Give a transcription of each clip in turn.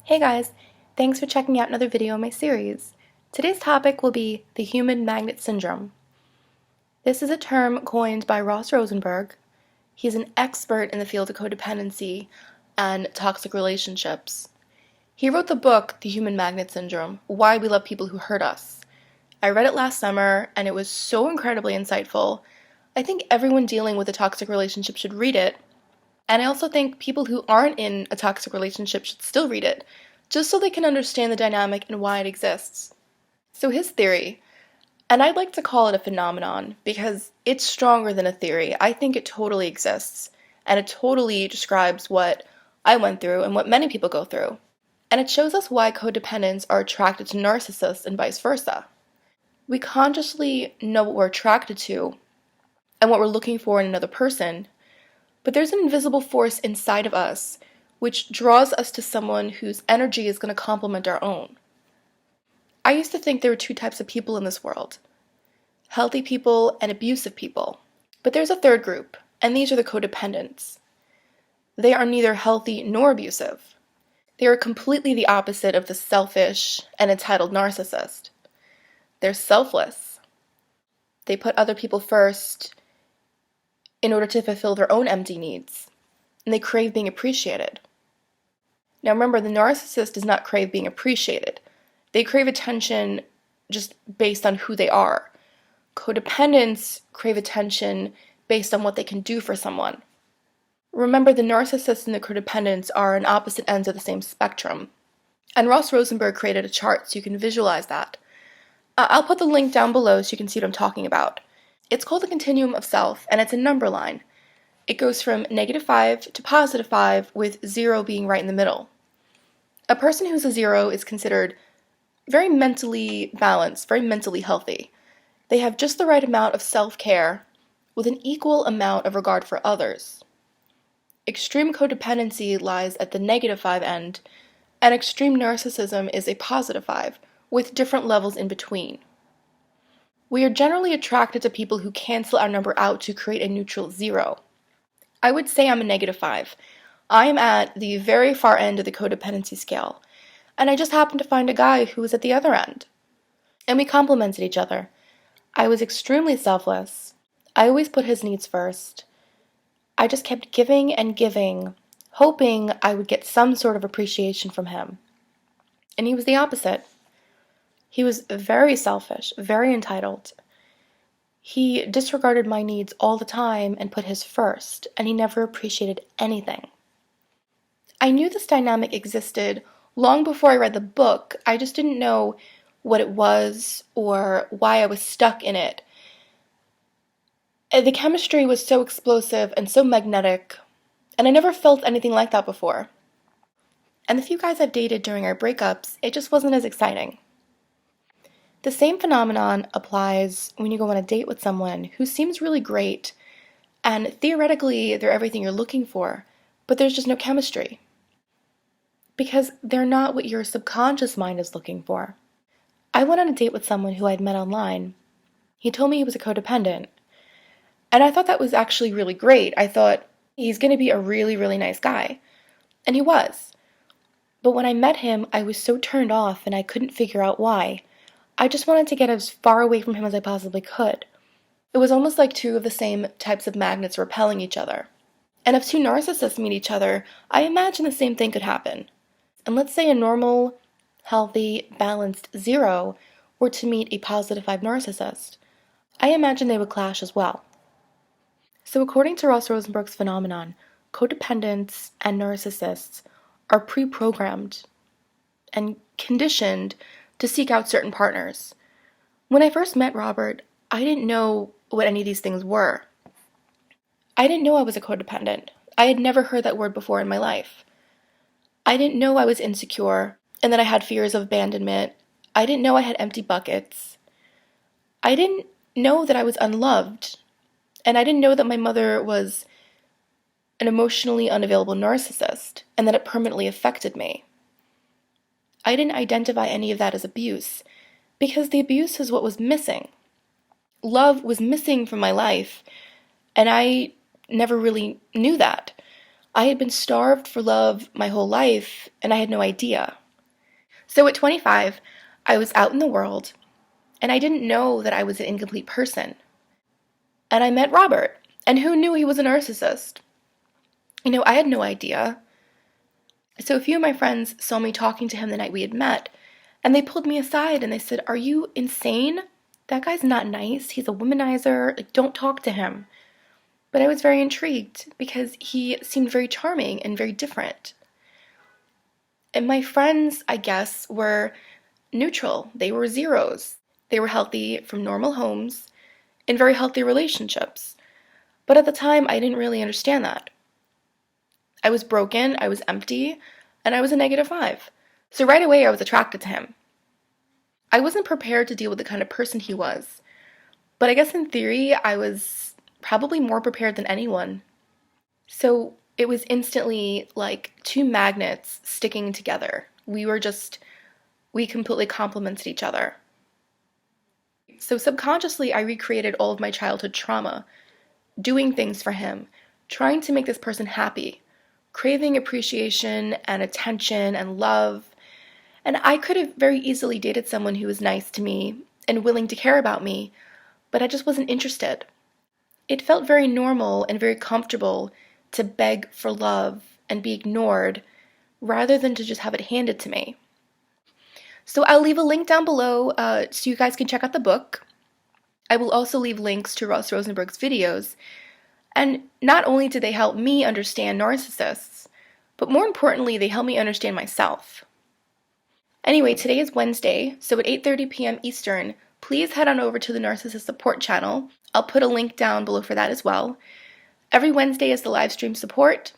Hey guys, thanks for checking out another video in my series. Today's topic will be the human magnet syndrome. This is a term coined by Ross Rosenberg. He's an expert in the field of codependency and toxic relationships. He wrote the book, The Human Magnet Syndrome, Why We Love People Who Hurt Us. I read it last summer and it was so incredibly insightful. I think everyone dealing with a toxic relationship should read it. And I also think people who aren't in a toxic relationship should still read it, just so they can understand the dynamic and why it exists. So his theory, and I'd like to call it a phenomenon because it's stronger than a theory. I think it totally exists, and it totally describes what I went through and what many people go through. And it shows us why codependents are attracted to narcissists and vice versa. We consciously know what we're attracted to and what we're looking for in another person, but there's an invisible force inside of us which draws us to someone whose energy is going to complement our own. I used to think there were two types of people in this world: healthy people and abusive people. But there's a third group, and these are the codependents. They are neither healthy nor abusive. They are completely the opposite of the selfish and entitled narcissist. They're selfless. They put other people first in order to fulfill their own empty needs, and they crave being appreciated. Now remember, the narcissist does not crave being appreciated. They crave attention just based on who they are. Codependents crave attention based on what they can do for someone. Remember, the narcissists and the codependents are on opposite ends of the same spectrum. And Ross Rosenberg created a chart so you can visualize that. I'll put the link down below so you can see what I'm talking about. It's called the continuum of self, and it's a number line. It goes from -5 to +5, with 0 being right in the middle. A person who's a 0 is considered very mentally balanced, very mentally healthy. They have just the right amount of self-care with an equal amount of regard for others. Extreme codependency lies at the -5 end, and extreme narcissism is a +5, with different levels in between. We are generally attracted to people who cancel our number out to create a neutral 0. I would say I'm a -5. I am at the very far end of the codependency scale, and I just happened to find a guy who was at the other end. And we complemented each other. I was extremely selfless. I always put his needs first. I just kept giving and giving, hoping I would get some sort of appreciation from him. And he was the opposite. He was very selfish, very entitled. He disregarded my needs all the time and put his first, and he never appreciated anything. I knew this dynamic existed long before I read the book. I just didn't know what it was or why I was stuck in it. The chemistry was so explosive and so magnetic, and I never felt anything like that before. And the few guys I've dated during our breakups, it just wasn't as exciting. The same phenomenon applies when you go on a date with someone who seems really great, and theoretically they're everything you're looking for, but there's just no chemistry. Because they're not what your subconscious mind is looking for. I went on a date with someone who I'd met online. He told me he was a codependent, and I thought that was actually really great. I thought, he's going to be a really, really nice guy. And he was. But when I met him, I was so turned off and I couldn't figure out why. I just wanted to get as far away from him as I possibly could. It was almost like two of the same types of magnets repelling each other. And if two narcissists meet each other, I imagine the same thing could happen. And let's say a normal, healthy, balanced 0 were to meet a +5 narcissist. I imagine they would clash as well. So according to Ross Rosenberg's phenomenon, codependents and narcissists are pre-programmed and conditioned to seek out certain partners. When I first met Robert, I didn't know what any of these things were. I didn't know I was a codependent. I had never heard that word before in my life. I didn't know I was insecure and that I had fears of abandonment. I didn't know I had empty buckets. I didn't know that I was unloved. And I didn't know that my mother was an emotionally unavailable narcissist and that it permanently affected me. I didn't identify any of that as abuse because the abuse is what was missing. Love was missing from my life, and I never really knew that. I had been starved for love my whole life, and I had no idea. So at 25, I was out in the world, and I didn't know that I was an incomplete person. And I met Robert, and who knew he was a narcissist? I had no idea. So a few of my friends saw me talking to him the night we had met, and they pulled me aside and they said, "Are you insane? That guy's not nice. He's a womanizer. Like, don't talk to him." But I was very intrigued because he seemed very charming and very different. And my friends, I guess, were neutral. They were zeros. They were healthy from normal homes in very healthy relationships. But at the time, I didn't really understand that. I was broken, I was empty, and I was a -5. So right away, I was attracted to him. I wasn't prepared to deal with the kind of person he was. But I guess in theory, I was probably more prepared than anyone. So it was instantly like two magnets sticking together. We completely complemented each other. So subconsciously, I recreated all of my childhood trauma, doing things for him, trying to make this person happy, craving appreciation and attention and love. And I could have very easily dated someone who was nice to me and willing to care about me, but I just wasn't interested. It felt very normal and very comfortable to beg for love and be ignored rather than to just have it handed to me. So I'll leave a link down below so you guys can check out the book. I will also leave links to Ross Rosenberg's videos. And not only did they help me understand narcissists, but more importantly, they helped me understand myself. Anyway, today is Wednesday, so at 8:30 p.m. Eastern, please head on over to the Narcissist Support channel. I'll put a link down below for that as well. Every Wednesday is the live stream support.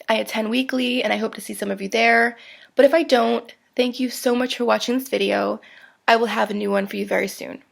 I attend weekly, and I hope to see some of you there. But if I don't, thank you so much for watching this video. I will have a new one for you very soon.